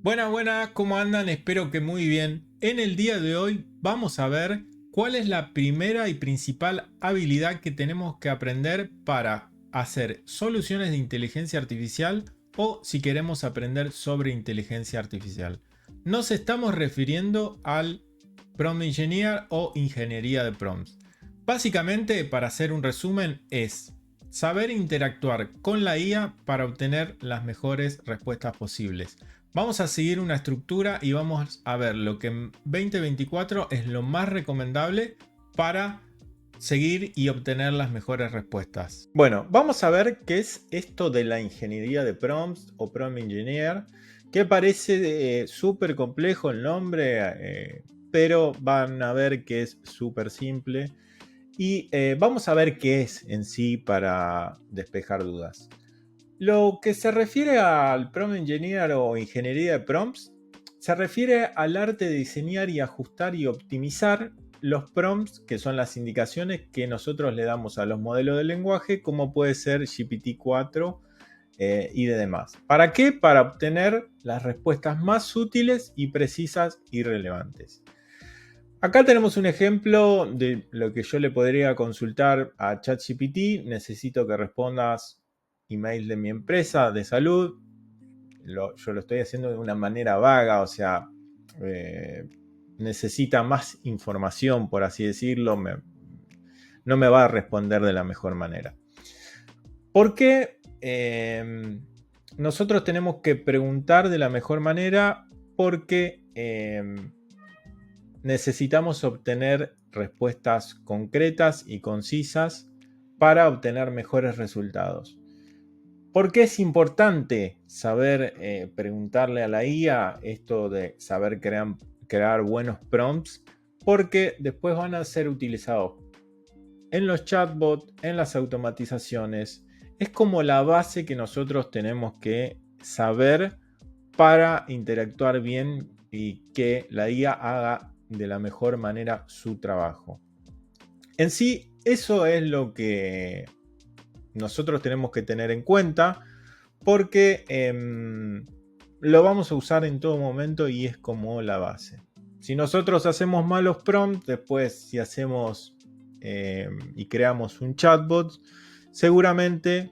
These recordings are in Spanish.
Buenas, buenas, ¿cómo andan? Espero que muy bien. En el día de hoy vamos a ver cuál es la primera y principal habilidad que tenemos que aprender para hacer soluciones de inteligencia artificial o si queremos aprender sobre inteligencia artificial. Nos estamos refiriendo al prompt engineer o ingeniería de prompts. Básicamente, para hacer un resumen, es saber interactuar con la IA para obtener las mejores respuestas posibles. Vamos a seguir una estructura y vamos a ver lo que en 2024 es lo más recomendable para seguir y obtener las mejores respuestas. Bueno, vamos a ver qué es esto de la ingeniería de prompts o prompt engineer, que parece súper complejo el nombre, pero van a ver que es súper simple y vamos a ver qué es en sí para despejar dudas. Lo que se refiere al prompt engineer o ingeniería de prompts, se refiere al arte de diseñar y ajustar y optimizar los prompts, que son las indicaciones que nosotros le damos a los modelos de lenguaje, como puede ser GPT-4 y de demás. ¿Para qué? Para obtener las respuestas más útiles y precisas y relevantes. Acá tenemos un ejemplo de lo que yo le podría consultar a ChatGPT. Necesito que respondas email de mi empresa de salud. Yo lo estoy haciendo de una manera vaga, o sea, eh, necesita más información, por así decirlo. No me va a responder de la mejor manera. ¿Por qué nosotros tenemos que preguntar de la mejor manera? Porque necesitamos obtener respuestas concretas y concisas para obtener mejores resultados. ¿Por qué es importante saber preguntarle a la IA esto de saber crear buenos prompts? Porque después van a ser utilizados en los chatbots, en las automatizaciones. Es como la base que nosotros tenemos que saber para interactuar bien y que la IA haga de la mejor manera su trabajo. En sí, eso es lo que nosotros tenemos que tener en cuenta porque lo vamos a usar en todo momento y es como la base. Si nosotros hacemos malos prompts, después si hacemos y creamos un chatbot, seguramente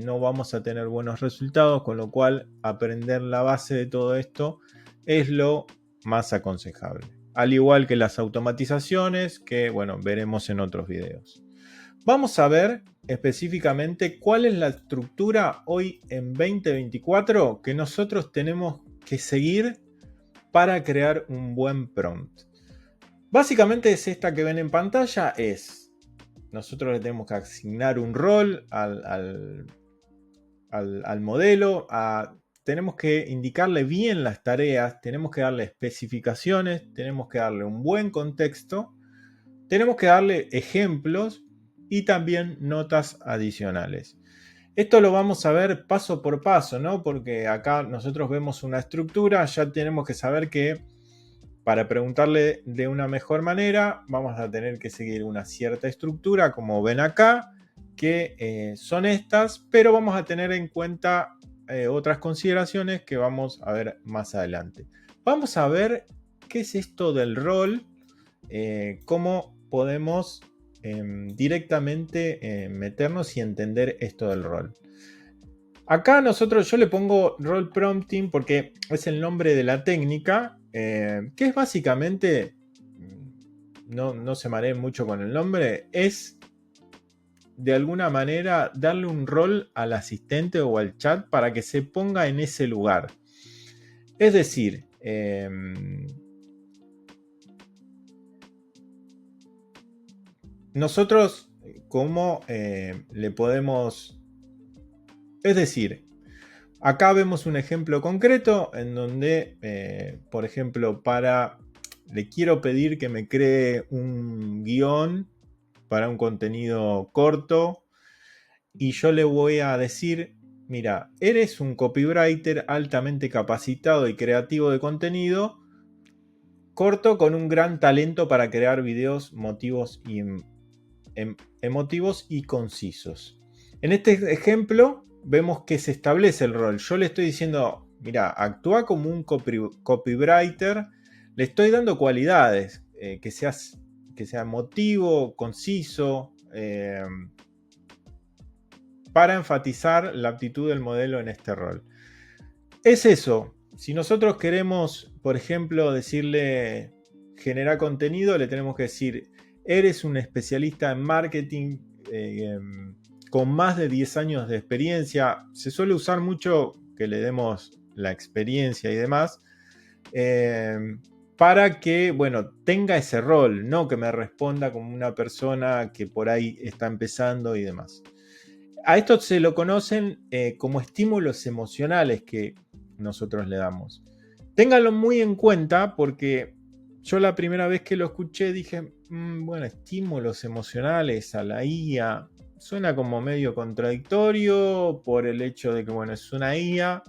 no vamos a tener buenos resultados, con lo cual aprender la base de todo esto es lo más aconsejable. Al igual que las automatizaciones, que bueno, veremos en otros videos. Vamos a ver específicamente cuál es la estructura hoy en 2024 que nosotros tenemos que seguir para crear un buen prompt. Básicamente es esta que ven en pantalla, nosotros le tenemos que asignar un rol al modelo, tenemos que indicarle bien las tareas, tenemos que darle especificaciones, tenemos que darle un buen contexto, tenemos que darle ejemplos y también notas adicionales. Esto lo vamos a ver paso por paso, ¿no? Porque acá nosotros vemos una estructura, ya tenemos que saber que para preguntarle de una mejor manera vamos a tener que seguir una cierta estructura, como ven acá, que son estas, pero vamos a tener en cuenta otras consideraciones que vamos a ver más adelante. Vamos a ver qué es esto del rol, cómo podemos directamente meternos y entender esto del rol. Acá yo le pongo role prompting porque es el nombre de la técnica, que es básicamente, no se mareen mucho con el nombre, es de alguna manera darle un rol al asistente o al chat para que se ponga en ese lugar. Es decir, nosotros cómo le podemos... Es decir, acá vemos un ejemplo concreto en donde, por ejemplo, le quiero pedir que me cree un guión para un contenido corto y yo le voy a decir, mira, eres un copywriter altamente capacitado y creativo de contenido, corto con un gran talento para crear videos emotivos y concisos. En este ejemplo vemos que se establece el rol. Yo le estoy diciendo, mira, actúa como un copywriter, le estoy dando cualidades, que sea emotivo, conciso, para enfatizar la aptitud del modelo en este rol. Es eso. Si nosotros queremos, por ejemplo, decirle generar contenido, le tenemos que decir, eres un especialista en marketing con más de 10 años de experiencia. Se suele usar mucho que le demos la experiencia y demás, para que, bueno, tenga ese rol, no que me responda como una persona que por ahí está empezando y demás. A esto se lo conocen como estímulos emocionales que nosotros le damos. Ténganlo muy en cuenta porque yo la primera vez que lo escuché dije, bueno, estímulos emocionales a la IA suena como medio contradictorio por el hecho de que, bueno, es una IA.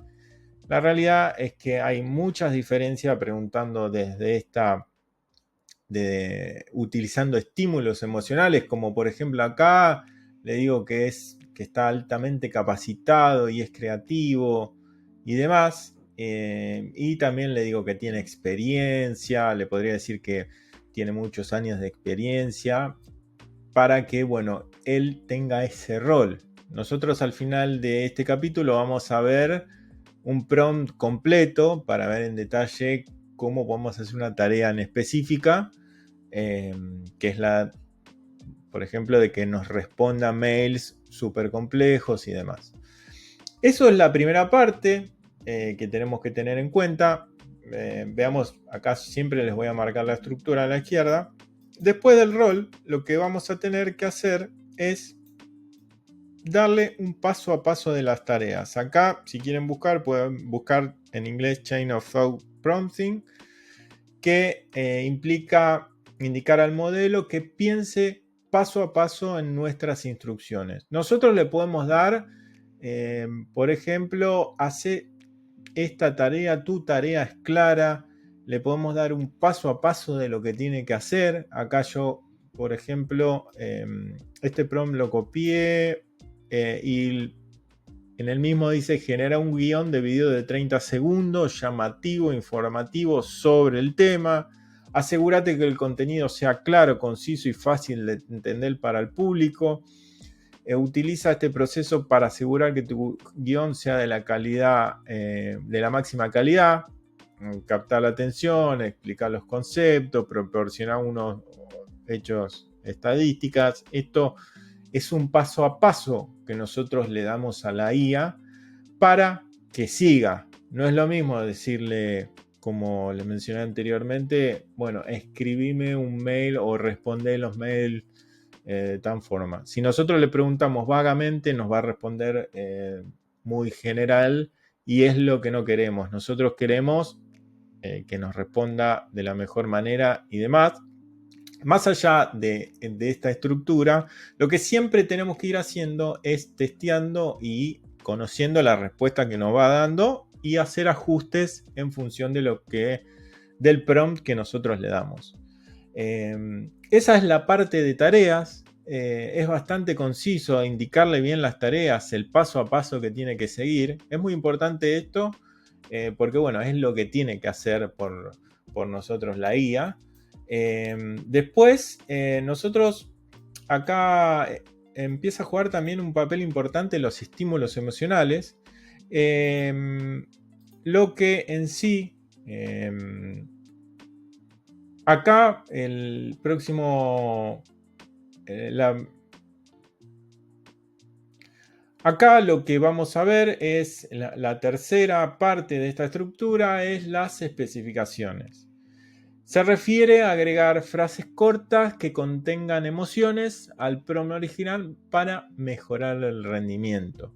La realidad es que hay muchas diferencias preguntando desde utilizando estímulos emocionales, como por ejemplo acá le digo que está altamente capacitado y es creativo y demás, y también le digo que tiene experiencia, le podría decir que tiene muchos años de experiencia para que, bueno, él tenga ese rol. Nosotros al final de este capítulo vamos a ver un prompt completo para ver en detalle cómo podemos hacer una tarea en específica, que es por ejemplo, de que nos responda mails súper complejos y demás. Eso es la primera parte que tenemos que tener en cuenta. Veamos, acá siempre les voy a marcar la estructura a la izquierda. Después del rol, lo que vamos a tener que hacer es darle un paso a paso de las tareas. Acá, si quieren buscar, pueden buscar en inglés Chain of Thought Prompting, que implica indicar al modelo que piense paso a paso en nuestras instrucciones. Nosotros le podemos dar, por ejemplo, hace esta tarea, tu tarea es clara. Le podemos dar un paso a paso de lo que tiene que hacer. Acá yo, por ejemplo, este prompt lo copié y en el mismo dice genera un guión de video de 30 segundos, llamativo, informativo sobre el tema. Asegúrate que el contenido sea claro, conciso y fácil de entender para el público. Utiliza este proceso para asegurar que tu guión sea de la calidad, de la máxima calidad. Captar la atención, explicar los conceptos, proporcionar unos hechos estadísticas. Esto es un paso a paso que nosotros le damos a la IA para que siga. No es lo mismo decirle, como le mencioné anteriormente, bueno, escribime un mail o responde los mails de tal forma. Si nosotros le preguntamos vagamente, nos va a responder muy general y es lo que no queremos. Nosotros queremos que nos responda de la mejor manera y demás. Más allá de esta estructura, lo que siempre tenemos que ir haciendo es testeando y conociendo la respuesta que nos va dando y hacer ajustes en función del prompt que nosotros le damos. Esa es la parte de tareas. Es bastante conciso indicarle bien las tareas, el paso a paso que tiene que seguir. Es muy importante esto porque, bueno, es lo que tiene que hacer por nosotros la IA. Después, nosotros acá empieza a jugar también un papel importante los estímulos emocionales, lo que en sí, acá el próximo, acá lo que vamos a ver es la tercera parte de esta estructura, es las especificaciones. Se refiere a agregar frases cortas que contengan emociones al prompt original para mejorar el rendimiento.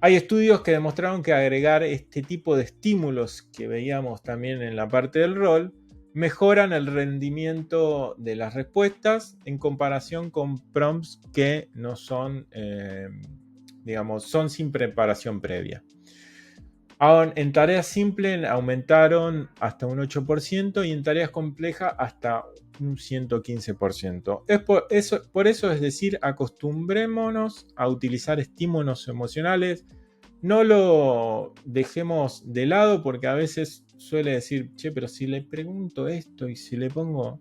Hay estudios que demostraron que agregar este tipo de estímulos que veíamos también en la parte del rol mejoran el rendimiento de las respuestas en comparación con prompts que no son, son sin preparación previa. En tareas simples aumentaron hasta un 8% y en tareas complejas hasta un 115%. Por eso es decir, acostumbrémonos a utilizar estímulos emocionales no lo dejemos de lado porque a veces suele decir, che, pero si le pregunto esto y si le pongo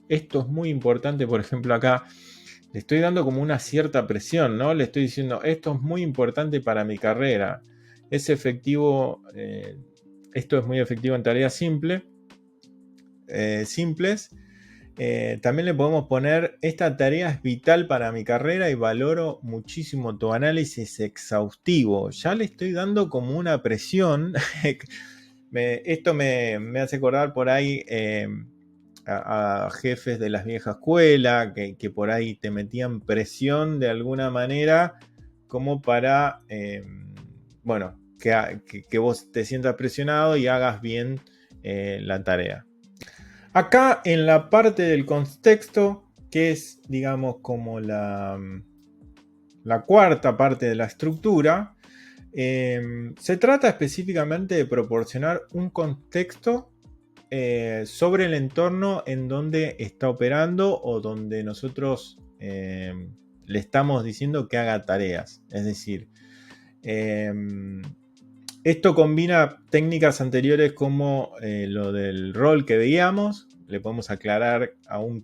esto es muy importante, por ejemplo acá le estoy dando como una cierta presión, ¿no? Le estoy diciendo, esto es muy importante para mi carrera, es efectivo, esto es muy efectivo en tareas simples. También le podemos poner, esta tarea es vital para mi carrera y valoro muchísimo tu análisis exhaustivo. Ya le estoy dando como una presión. Esto me hace acordar por ahí a jefes de las viejas escuelas que por ahí te metían presión de alguna manera como para, bueno, que vos te sientas presionado y hagas bien la tarea. Acá en la parte del contexto, que es, digamos, como la cuarta parte de la estructura, se trata específicamente de proporcionar un contexto sobre el entorno en donde está operando o donde nosotros le estamos diciendo que haga tareas. Es decir, esto combina técnicas anteriores como lo del rol que veíamos. Le podemos aclarar aún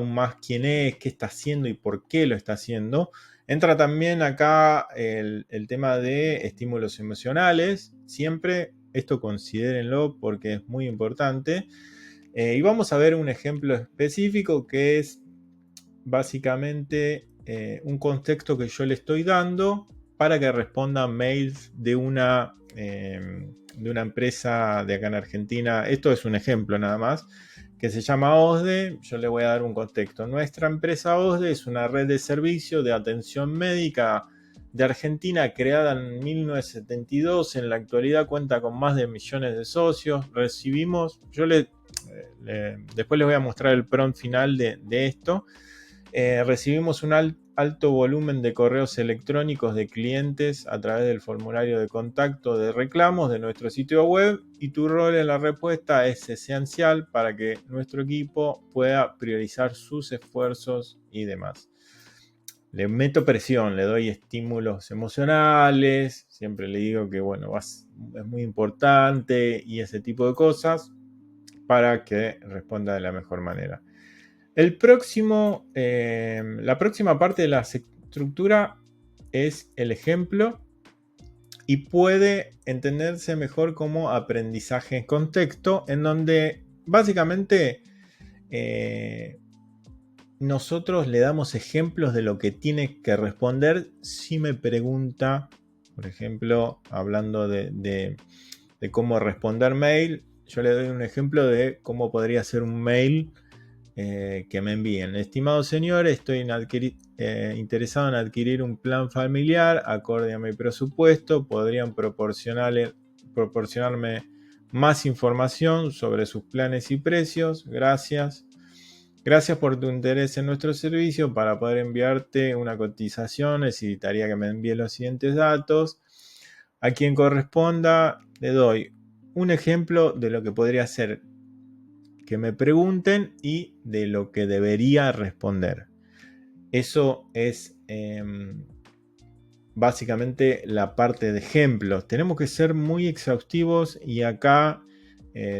más quién es, qué está haciendo y por qué lo está haciendo. Entra también acá el tema de estímulos emocionales. Siempre esto considérenlo porque es muy importante. Y vamos a ver un ejemplo específico que es básicamente un contexto que yo le estoy dando para que responda mails de una empresa de acá en Argentina. Esto es un ejemplo nada más, que se llama OSDE. Yo le voy a dar un contexto. Nuestra empresa OSDE es una red de servicio de atención médica de Argentina creada en 1972. En la actualidad cuenta con más de millones de socios. Recibimos, después les voy a mostrar el prompt final de esto. Recibimos un alto volumen de correos electrónicos de clientes a través del formulario de contacto de reclamos de nuestro sitio web y tu rol en la respuesta es esencial para que nuestro equipo pueda priorizar sus esfuerzos y demás. Le meto presión, le doy estímulos emocionales, siempre le digo que bueno, es muy importante y ese tipo de cosas para que responda de la mejor manera. La próxima parte de la estructura es el ejemplo y puede entenderse mejor como aprendizaje en contexto, en donde básicamente nosotros le damos ejemplos de lo que tiene que responder si me pregunta, por ejemplo, hablando de cómo responder mail, yo le doy un ejemplo de cómo podría ser un mail que me envíen. Estimado señor, estoy interesado en adquirir un plan familiar acorde a mi presupuesto. ¿Podrían proporcionarme más información sobre sus planes y precios? Gracias. Gracias por tu interés en nuestro servicio. Para poder enviarte una cotización necesitaría que me envíe los siguientes datos. A quien corresponda le doy un ejemplo de lo que podría ser que me pregunten y de lo que debería responder. Eso es básicamente la parte de ejemplos. Tenemos que ser muy exhaustivos y acá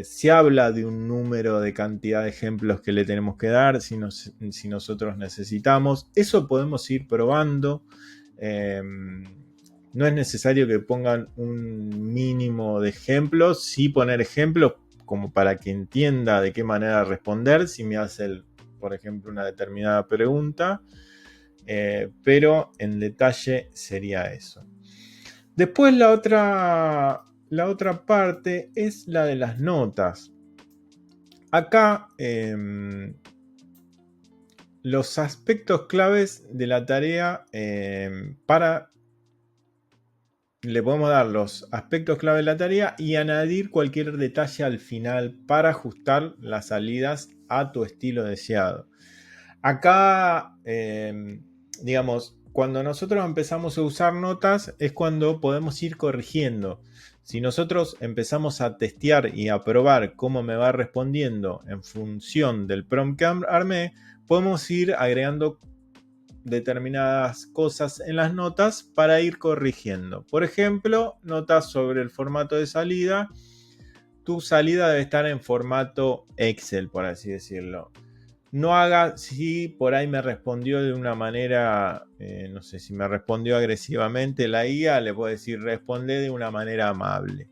se habla de un número de cantidad de ejemplos que le tenemos que dar si nosotros necesitamos. Eso podemos ir probando. No es necesario que pongan un mínimo de ejemplos, sí poner ejemplos como para que entienda de qué manera responder si me hace, por ejemplo, una determinada pregunta, pero en detalle sería eso. Después la otra parte es la de las notas. Acá los aspectos claves de la tarea le podemos dar los aspectos clave de la tarea y añadir cualquier detalle al final para ajustar las salidas a tu estilo deseado. Acá, digamos, cuando nosotros empezamos a usar notas es cuando podemos ir corrigiendo. Si nosotros empezamos a testear y a probar cómo me va respondiendo en función del prompt que armé, podemos ir agregando determinadas cosas en las notas para ir corrigiendo. Por ejemplo, notas sobre el formato de salida. Tu salida debe estar en formato Excel, por así decirlo. No haga, si por ahí me respondió de una manera, no sé, si me respondió agresivamente la IA, le puedo decir responde de una manera amable.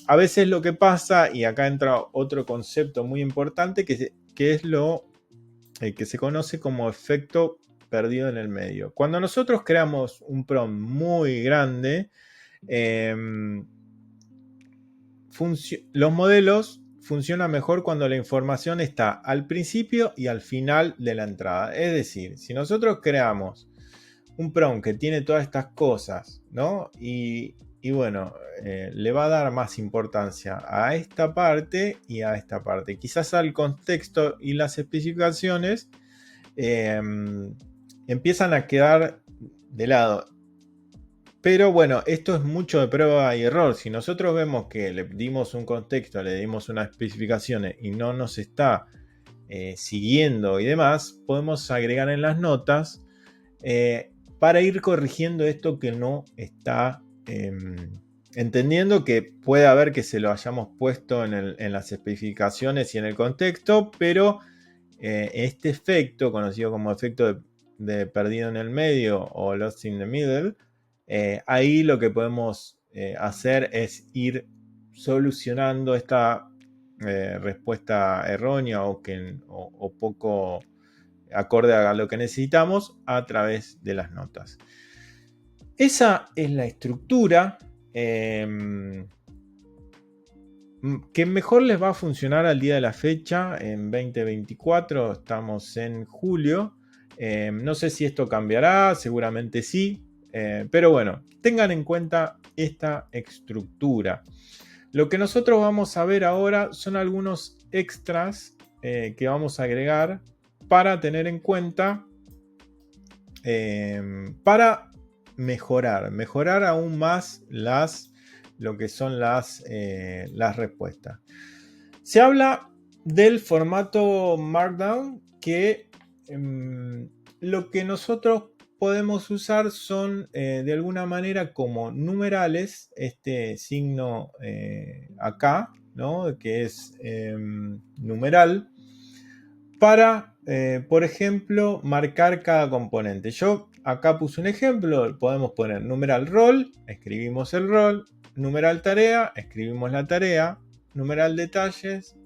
A veces lo que pasa, y acá entra otro concepto muy importante, que es lo que se conoce como efecto perdido en el medio. Cuando nosotros creamos un prompt muy grande, los modelos funcionan mejor cuando la información está al principio y al final de la entrada. Es decir, si nosotros creamos un prompt que tiene todas estas cosas, ¿no? Y bueno, le va a dar más importancia a esta parte y a esta parte. Quizás al contexto y las especificaciones empiezan a quedar de lado. Pero bueno, esto es mucho de prueba y error. Si nosotros vemos que le dimos un contexto, le dimos unas especificaciones y no nos está siguiendo y demás, podemos agregar en las notas para ir corrigiendo esto que no está entendiendo, que puede haber que se lo hayamos puesto en las especificaciones y en el contexto, pero este efecto, conocido como efecto de perdido en el medio o lost in the middle, ahí lo que podemos hacer es ir solucionando esta respuesta errónea o poco acorde a lo que necesitamos a través de las notas. Esa es la estructura que mejor les va a funcionar al día de la fecha. En 2024, estamos en julio. No sé si esto cambiará, seguramente sí. Pero bueno, tengan en cuenta esta estructura. Lo que nosotros vamos a ver ahora son algunos extras que vamos a agregar para tener en cuenta, para mejorar aún más lo que son las respuestas. Se habla del formato Markdown, que lo que nosotros podemos usar son de alguna manera como numerales, este signo acá, ¿no? Que es numeral, para, por ejemplo, marcar cada componente. Yo acá puse un ejemplo, podemos poner numeral rol, escribimos el rol, numeral tarea, escribimos la tarea, numeral detalles,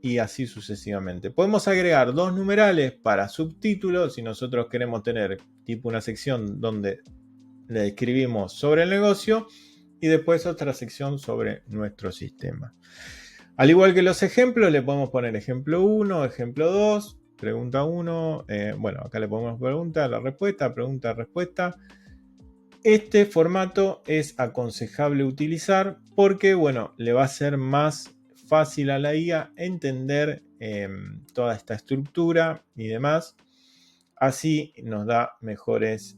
y así sucesivamente. Podemos agregar dos numerales para subtítulos si nosotros queremos tener tipo una sección donde le escribimos sobre el negocio y después otra sección sobre nuestro sistema. Al igual que los ejemplos, le podemos poner ejemplo 1, ejemplo 2, pregunta 1, bueno, acá le ponemos pregunta, la respuesta, pregunta, respuesta. Este formato es aconsejable utilizar porque, bueno, le va a ser más fácil a la IA entender toda esta estructura y demás. Así nos da mejores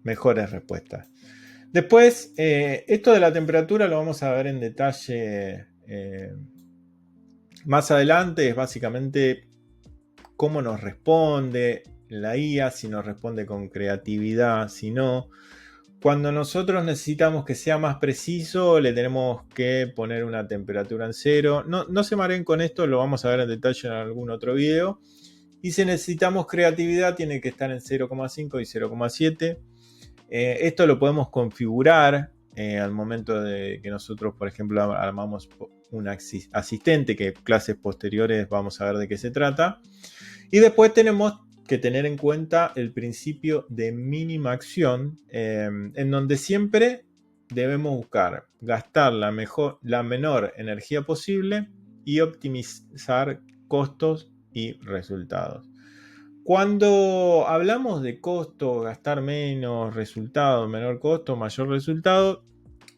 respuestas. Después, esto de la temperatura lo vamos a ver en detalle más adelante. Es básicamente cómo nos responde la IA, si nos responde con creatividad, si no. Cuando nosotros necesitamos que sea más preciso, le tenemos que poner una temperatura en 0. No se mareen con esto, lo vamos a ver en detalle en algún otro video. Y si necesitamos creatividad, tiene que estar en 0,5 y 0,7. Esto lo podemos configurar al momento de que nosotros, por ejemplo, armamos un asistente, que en clases posteriores vamos a ver de qué se trata. Y después tenemos que tener en cuenta el principio de mínima acción, en donde siempre debemos buscar gastar la menor energía posible y optimizar costos y resultados. Cuando hablamos de costo, gastar menos, resultado, menor costo, mayor resultado,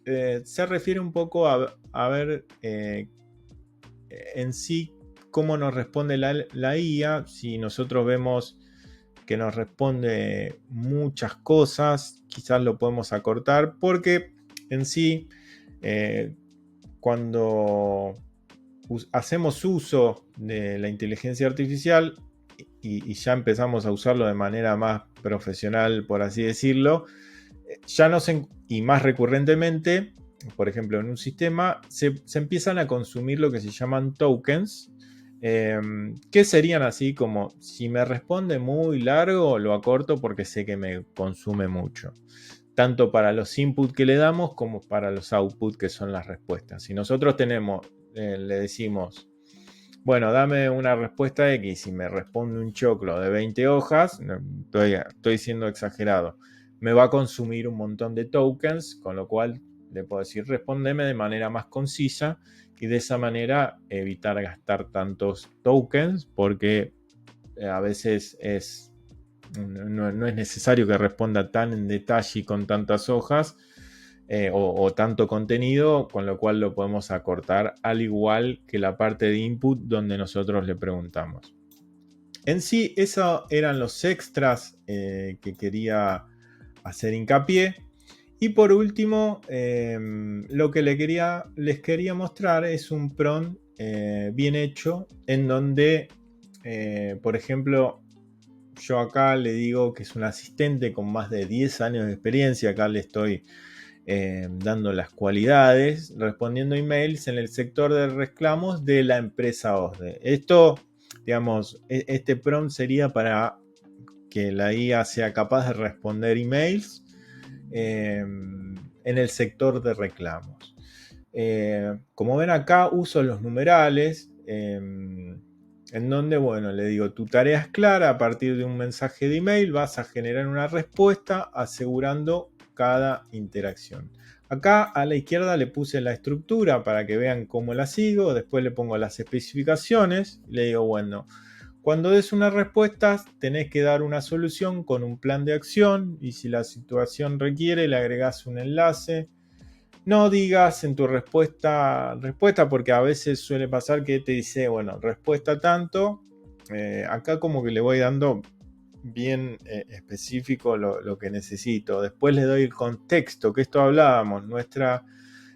se refiere un poco a ver en sí cómo nos responde la IA. Si nosotros vemos que nos responde muchas cosas, quizás lo podemos acortar, porque en sí, cuando hacemos uso de la inteligencia artificial, y ya empezamos a usarlo de manera más profesional, por así decirlo, ya y más recurrentemente, por ejemplo, en un sistema, se empiezan a consumir lo que se llaman tokens, que serían así como, si me responde muy largo, lo acorto porque sé que me consume mucho. Tanto para los inputs que le damos como para los outputs que son las respuestas. Si nosotros le decimos, bueno, dame una respuesta X y me responde un choclo de 20 hojas, estoy siendo exagerado, me va a consumir un montón de tokens, con lo cual le puedo decir, respóndeme de manera más concisa y de esa manera evitar gastar tantos tokens, porque a veces no es necesario que responda tan en detalle y con tantas hojas o tanto contenido, con lo cual lo podemos acortar, al igual que la parte de input donde nosotros le preguntamos. En sí, esos eran los extras que quería hacer hincapié. Y por último, lo que les quería mostrar es un prompt bien hecho, en donde, por ejemplo, yo acá le digo que es un asistente con más de 10 años de experiencia. Acá le estoy dando las cualidades, respondiendo emails en el sector de reclamos de la empresa OSDE. Esto, digamos, este prompt sería para que la IA sea capaz de responder emails en el sector de reclamos. Como ven acá, uso los numerales, en donde, bueno, le digo, tu tarea es clara, a partir de un mensaje de email vas a generar una respuesta asegurando cada interacción. Acá a la izquierda le puse la estructura para que vean cómo la sigo, después le pongo las especificaciones, y le digo, bueno, cuando des una respuesta tenés que dar una solución con un plan de acción y si la situación requiere le agregás un enlace. No digas en tu respuesta porque a veces suele pasar que te dice, bueno, respuesta tanto. Acá como que le voy dando bien específico lo que necesito. Después le doy el contexto, que esto hablábamos. Nuestra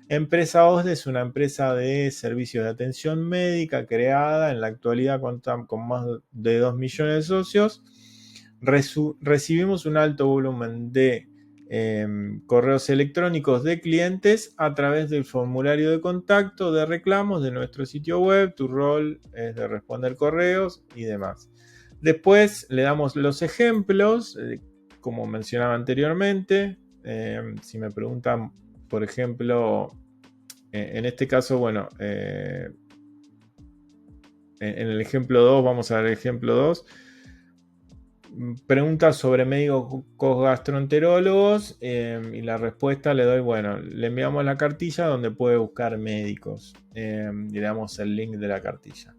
empresa OSDE es una empresa de servicios de atención médica creada. En la actualidad cuenta con más de 2 millones de socios. Recibimos un alto volumen de correos electrónicos de clientes a través del formulario de contacto de reclamos de nuestro sitio web. Tu rol es de responder correos y demás. Después le damos los ejemplos, como mencionaba anteriormente. Si me preguntan, por ejemplo, en este caso, bueno, en el ejemplo 2, vamos a ver el ejemplo 2. Preguntas sobre médicos gastroenterólogos y la respuesta le doy, bueno, le enviamos la cartilla donde puede buscar médicos y le damos el link de la cartilla.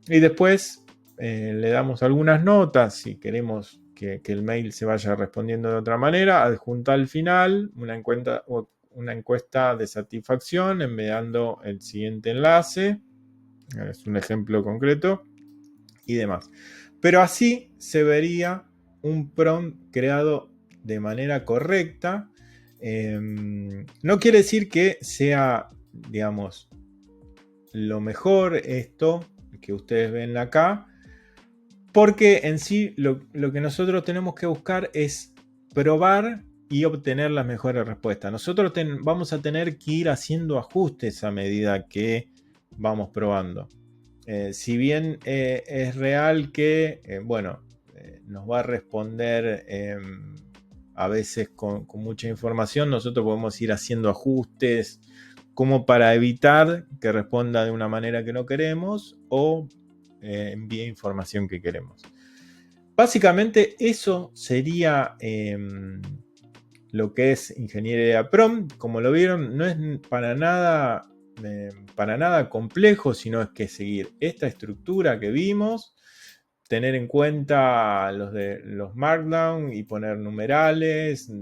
Y después le damos algunas notas si queremos que el mail se vaya respondiendo de otra manera. Adjunta al final una encuesta de satisfacción enviando el siguiente enlace. Es un ejemplo concreto y demás. Pero así se vería un prompt creado de manera correcta. No quiere decir que sea, digamos, lo mejor esto que ustedes ven acá, porque en sí lo que nosotros tenemos que buscar es probar y obtener las mejores respuestas. Nosotros vamos a tener que ir haciendo ajustes a medida que vamos probando. Si bien es real que, nos va a responder a veces con mucha información, nosotros podemos ir haciendo ajustes como para evitar que responda de una manera que no queremos o envíe información que queremos. Básicamente eso sería lo que es ingeniería prompt. Como lo vieron, no es para nada complejo, sino es que seguir esta estructura que vimos, tener en cuenta los markdown y poner numerales,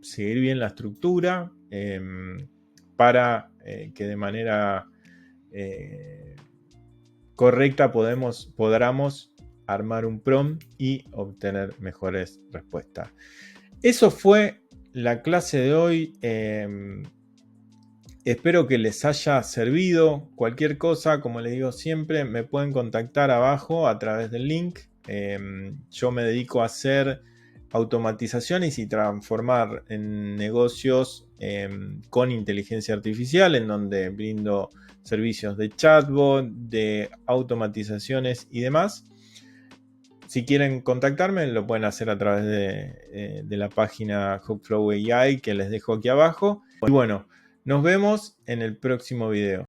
seguir bien la estructura para que de manera correcta podamos armar un prompt y obtener mejores respuestas. Eso fue la clase de hoy. Espero que les haya servido. Cualquier cosa, como les digo siempre, me pueden contactar abajo a través del link. Yo me dedico a hacer automatizaciones y transformar en negocios con inteligencia artificial, en donde brindo servicios de chatbot, de automatizaciones y demás. Si quieren contactarme, lo pueden hacer a través de la página Hubflow AI que les dejo aquí abajo. Y bueno, nos vemos en el próximo video.